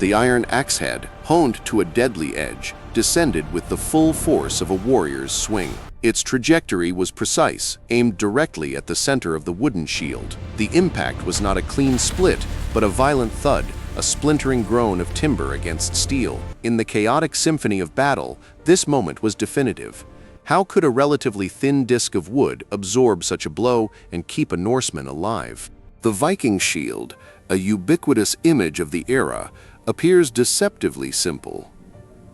The iron axe head, honed to a deadly edge, descended with the full force of a warrior's swing. Its trajectory was precise, aimed directly at the center of the wooden shield. The impact was not a clean split, but a violent thud, a splintering groan of timber against steel. In the chaotic symphony of battle, this moment was definitive. How could a relatively thin disc of wood absorb such a blow and keep a Norseman alive? The Viking shield, a ubiquitous image of the era, appears deceptively simple.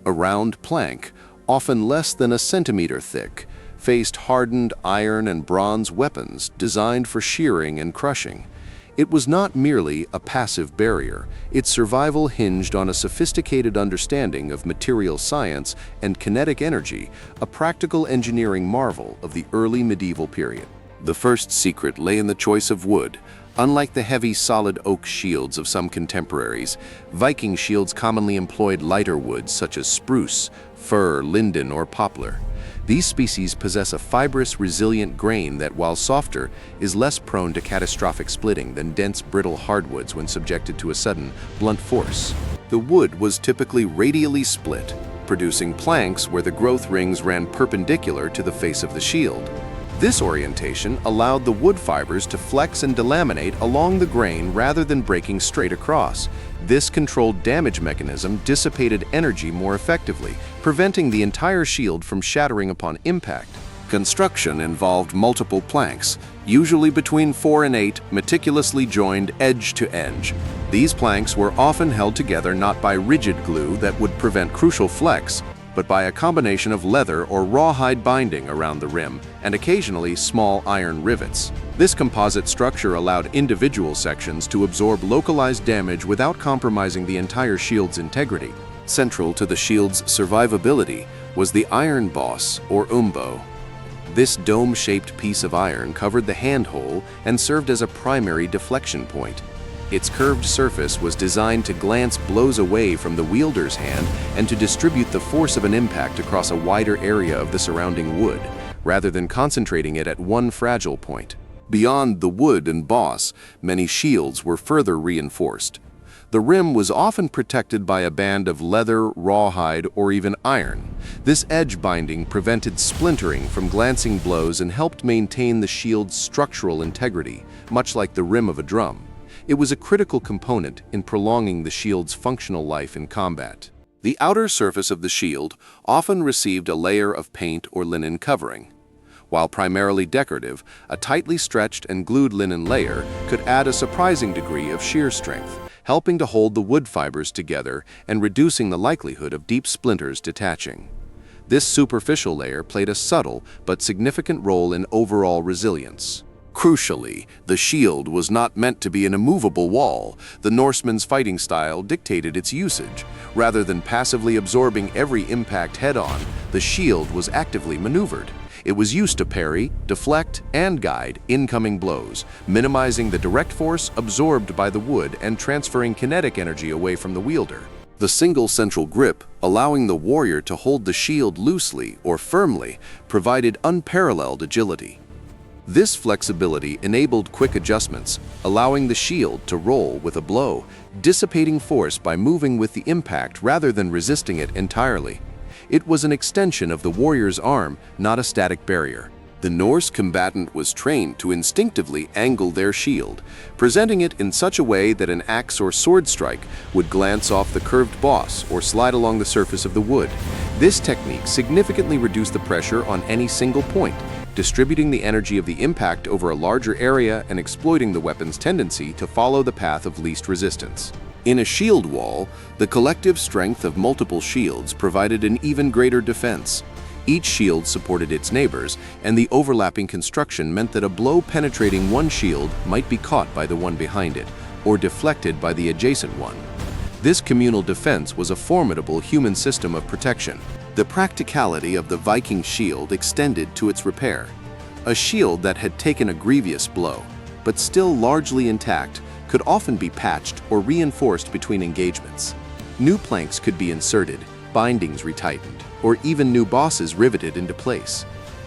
A round plank, often less than a centimeter thick, faced hardened iron and bronze weapons designed for shearing and crushing. It was not merely a passive barrier. Its survival hinged on a sophisticated understanding of material science and kinetic energy, a practical engineering marvel of the early medieval period. The first secret lay in the choice of wood. Unlike the heavy, solid oak shields of some contemporaries, Viking shields commonly employed lighter woods such as spruce, fir, linden, or poplar. These species possess a fibrous, resilient grain that, while softer, is less prone to catastrophic splitting than dense, brittle hardwoods when subjected to a sudden, blunt force. The wood was typically radially split, producing planks where the growth rings ran perpendicular to the face of the shield. This orientation allowed the wood fibers to flex and delaminate along the grain rather than breaking straight across. This controlled damage mechanism dissipated energy more effectively, preventing the entire shield from shattering upon impact. Construction involved multiple planks, usually between 4 and 8, meticulously joined edge to edge. These planks were often held together not by rigid glue that would prevent crucial flex, but by a combination of leather or rawhide binding around the rim, and occasionally small iron rivets. This composite structure allowed individual sections to absorb localized damage without compromising the entire shield's integrity. Central to the shield's survivability was the iron boss, or umbo. This dome-shaped piece of iron covered the handhole and served as a primary deflection point. Its curved surface was designed to glance blows away from the wielder's hand and to distribute the force of an impact across a wider area of the surrounding wood, rather than concentrating it at one fragile point. Beyond the wood and boss, many shields were further reinforced. The rim was often protected by a band of leather, rawhide, or even iron. This edge binding prevented splintering from glancing blows and helped maintain the shield's structural integrity, much like the rim of a drum. It was a critical component in prolonging the shield's functional life in combat. The outer surface of the shield often received a layer of paint or linen covering. While primarily decorative, a tightly stretched and glued linen layer could add a surprising degree of shear strength, helping to hold the wood fibers together and reducing the likelihood of deep splinters detaching. This superficial layer played a subtle but significant role in overall resilience. Crucially, the shield was not meant to be an immovable wall. The Norseman's fighting style dictated its usage. Rather than passively absorbing every impact head-on, the shield was actively maneuvered. It was used to parry, deflect, and guide incoming blows, minimizing the direct force absorbed by the wood and transferring kinetic energy away from the wielder. The single central grip, allowing the warrior to hold the shield loosely or firmly, provided unparalleled agility. This flexibility enabled quick adjustments, allowing the shield to roll with a blow, dissipating force by moving with the impact rather than resisting it entirely. It was an extension of the warrior's arm, not a static barrier. The Norse combatant was trained to instinctively angle their shield, presenting it in such a way that an axe or sword strike would glance off the curved boss or slide along the surface of the wood. This technique significantly reduced the pressure on any single point, distributing the energy of the impact over a larger area and exploiting the weapon's tendency to follow the path of least resistance. In a shield wall, the collective strength of multiple shields provided an even greater defense. Each shield supported its neighbors, and the overlapping construction meant that a blow penetrating one shield might be caught by the one behind it, or deflected by the adjacent one. This communal defense was a formidable human system of protection. The practicality of the Viking shield extended to its repair. A shield that had taken a grievous blow, but still largely intact, could often be patched or reinforced between engagements. New planks could be inserted, bindings retightened, or even new bosses riveted into place.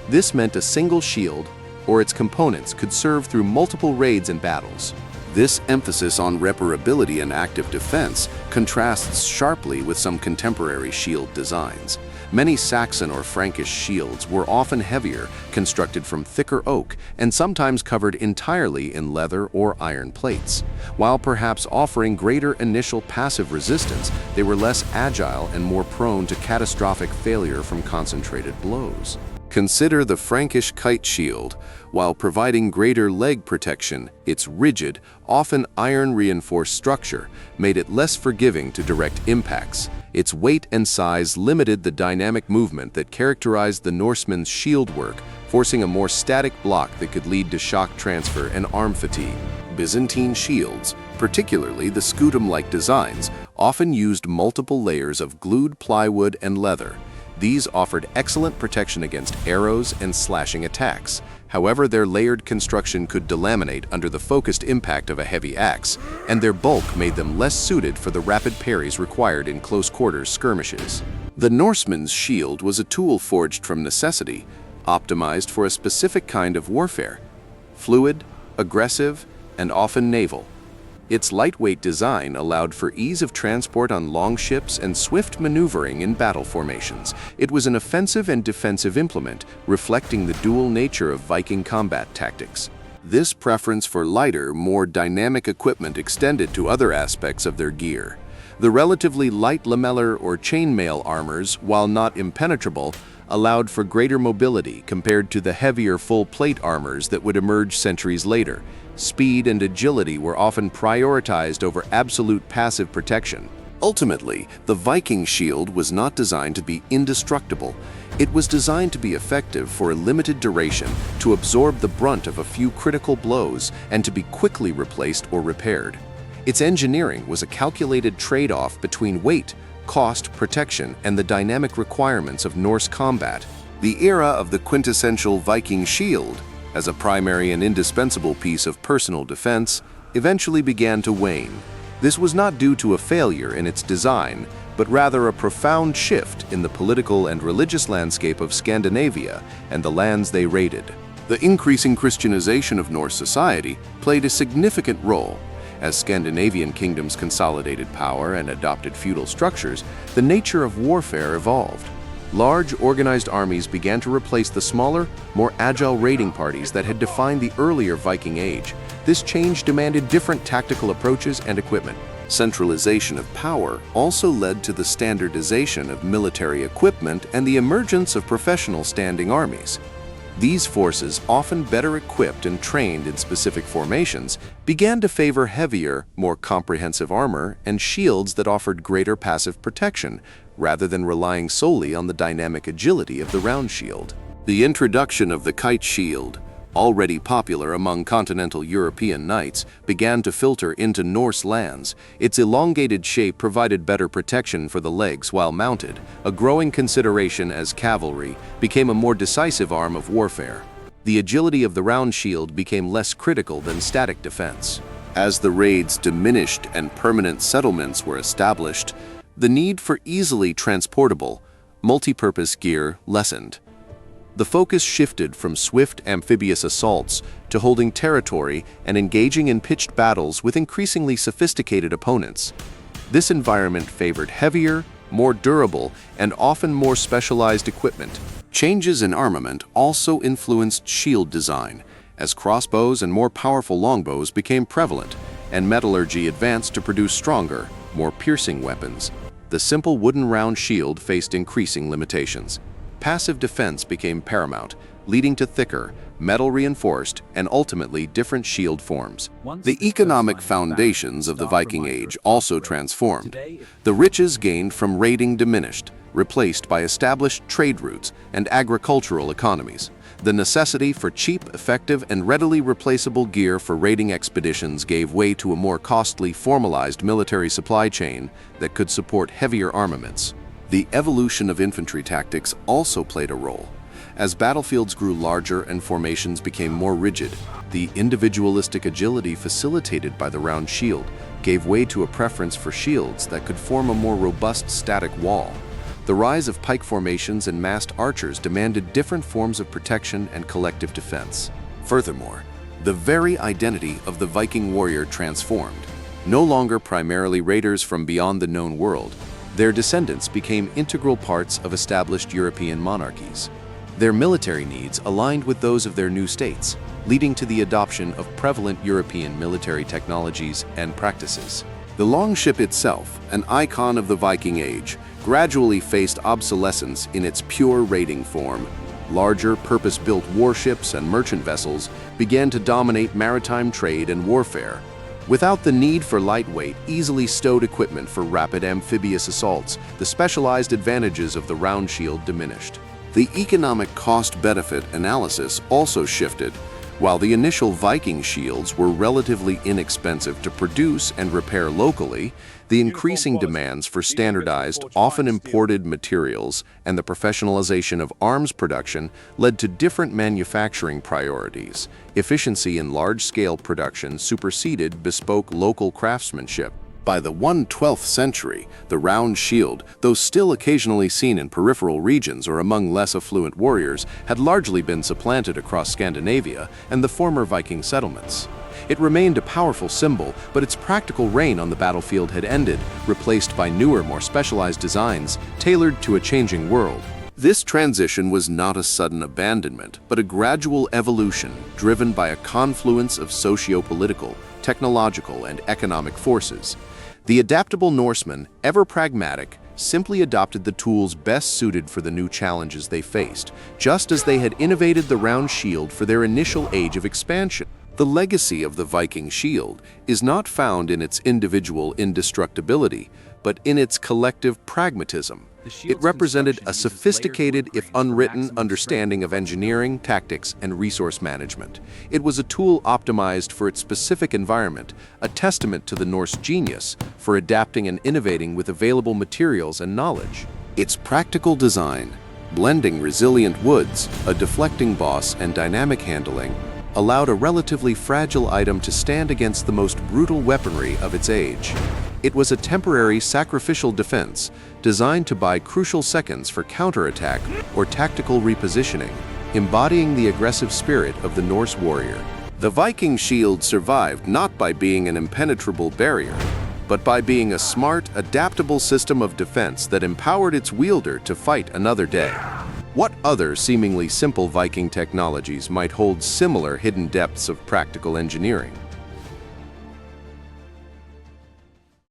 This meant a single shield or its components could serve through multiple raids and battles. This emphasis on reparability and active defense contrasts sharply with some contemporary shield designs. Many Saxon or Frankish shields were often heavier, constructed from thicker oak, and sometimes covered entirely in leather or iron plates. While perhaps offering greater initial passive resistance, they were less agile and more prone to catastrophic failure from concentrated blows. Consider the Frankish kite shield. While providing greater leg protection, its rigid, often iron-reinforced structure made it less forgiving to direct impacts. Its weight and size limited the dynamic movement that characterized the Norseman's shield work, forcing a more static block that could lead to shock transfer and arm fatigue. Byzantine shields, particularly the scutum-like designs, often used multiple layers of glued plywood and leather. These offered excellent protection against arrows and slashing attacks. However, their layered construction could delaminate under the focused impact of a heavy axe, and their bulk made them less suited for the rapid parries required in close-quarters skirmishes. The Norseman's shield was a tool forged from necessity, optimized for a specific kind of warfare: fluid, aggressive, and often naval. Its lightweight design allowed for ease of transport on long ships and swift maneuvering in battle formations. It was an offensive and defensive implement, reflecting the dual nature of Viking combat tactics. This preference for lighter, more dynamic equipment extended to other aspects of their gear. The relatively light lamellar or chainmail armors, while not impenetrable, allowed for greater mobility compared to the heavier full-plate armors that would emerge centuries later. Speed and agility were often prioritized over absolute passive protection. Ultimately, the Viking shield was not designed to be indestructible. It was designed to be effective for a limited duration, to absorb the brunt of a few critical blows, and to be quickly replaced or repaired. Its engineering was a calculated trade-off between weight, cost, protection, and the dynamic requirements of Norse combat. The era of the quintessential Viking shield, as a primary and indispensable piece of personal defense, eventually began to wane. This was not due to a failure in its design, but rather a profound shift in the political and religious landscape of Scandinavia and the lands they raided. The increasing Christianization of Norse society played a significant role. As Scandinavian kingdoms consolidated power and adopted feudal structures, the nature of warfare evolved. Large, organized armies began to replace the smaller, more agile raiding parties that had defined the earlier Viking Age. This change demanded different tactical approaches and equipment. Centralization of power also led to the standardization of military equipment and the emergence of professional standing armies. These forces, often better equipped and trained in specific formations, began to favor heavier, more comprehensive armor and shields that offered greater passive protection, rather than relying solely on the dynamic agility of the round shield. The introduction of the kite shield, already popular among continental European knights, began to filter into Norse lands. Its elongated shape provided better protection for the legs while mounted. A growing consideration as cavalry became a more decisive arm of warfare. The agility of the round shield became less critical than static defense. As the raids diminished and permanent settlements were established, the need for easily transportable, multi-purpose gear lessened. The focus shifted from swift amphibious assaults to holding territory and engaging in pitched battles with increasingly sophisticated opponents. This environment favored heavier, more durable, and often more specialized equipment. Changes in armament also influenced shield design, as crossbows and more powerful longbows became prevalent, and metallurgy advanced to produce stronger, more piercing weapons. The simple wooden round shield faced increasing limitations. Passive defense became paramount, leading to thicker, metal-reinforced, and ultimately different shield forms. The economic foundations of the Viking Age also transformed. The riches gained from raiding diminished, replaced by established trade routes and agricultural economies. The necessity for cheap, effective, and readily replaceable gear for raiding expeditions gave way to a more costly, formalized military supply chain that could support heavier armaments. The evolution of infantry tactics also played a role. As battlefields grew larger and formations became more rigid, the individualistic agility facilitated by the round shield gave way to a preference for shields that could form a more robust static wall. The rise of pike formations and massed archers demanded different forms of protection and collective defense. Furthermore, The very identity of the Viking warrior transformed. No longer primarily raiders from beyond the known world, their descendants became integral parts of established European monarchies. Their military needs aligned with those of their new states, leading to the adoption of prevalent European military technologies and practices. The longship itself, an icon of the Viking Age, gradually faced obsolescence in its pure raiding form. Larger, purpose-built warships and merchant vessels began to dominate maritime trade and warfare. Without the need for lightweight, easily stowed equipment for rapid amphibious assaults, the specialized advantages of the round shield diminished. The economic cost-benefit analysis also shifted. While the initial Viking shields were relatively inexpensive to produce and repair locally, the increasing demands for standardized, often imported materials and the professionalization of arms production led to different manufacturing priorities. Efficiency in large-scale production superseded bespoke local craftsmanship. By the 1/12th century, the round shield, though still occasionally seen in peripheral regions or among less affluent warriors, had largely been supplanted across Scandinavia and the former Viking settlements. It remained a powerful symbol, but its practical reign on the battlefield had ended, replaced by newer, more specialized designs tailored to a changing world. This transition was not a sudden abandonment, but a gradual evolution driven by a confluence of socio-political, technological, and economic forces. The adaptable Norseman, ever pragmatic, simply adopted the tools best suited for the new challenges they faced, just as they had innovated the round shield for their initial age of expansion. The legacy of the Viking shield is not found in its individual indestructibility, but in its collective pragmatism. It represented a sophisticated, if unwritten, understanding of engineering, tactics, and resource management. It was a tool optimized for its specific environment, a testament to the Norse genius for adapting and innovating with available materials and knowledge. Its practical design, blending resilient woods, a deflecting boss, and dynamic handling, allowed a relatively fragile item to stand against the most brutal weaponry of its age. It was a temporary sacrificial defense designed to buy crucial seconds for counterattack or tactical repositioning, embodying the aggressive spirit of the Norse warrior. The Viking shield survived not by being an impenetrable barrier, but by being a smart, adaptable system of defense that empowered its wielder to fight another day. What other seemingly simple Viking technologies might hold similar hidden depths of practical engineering?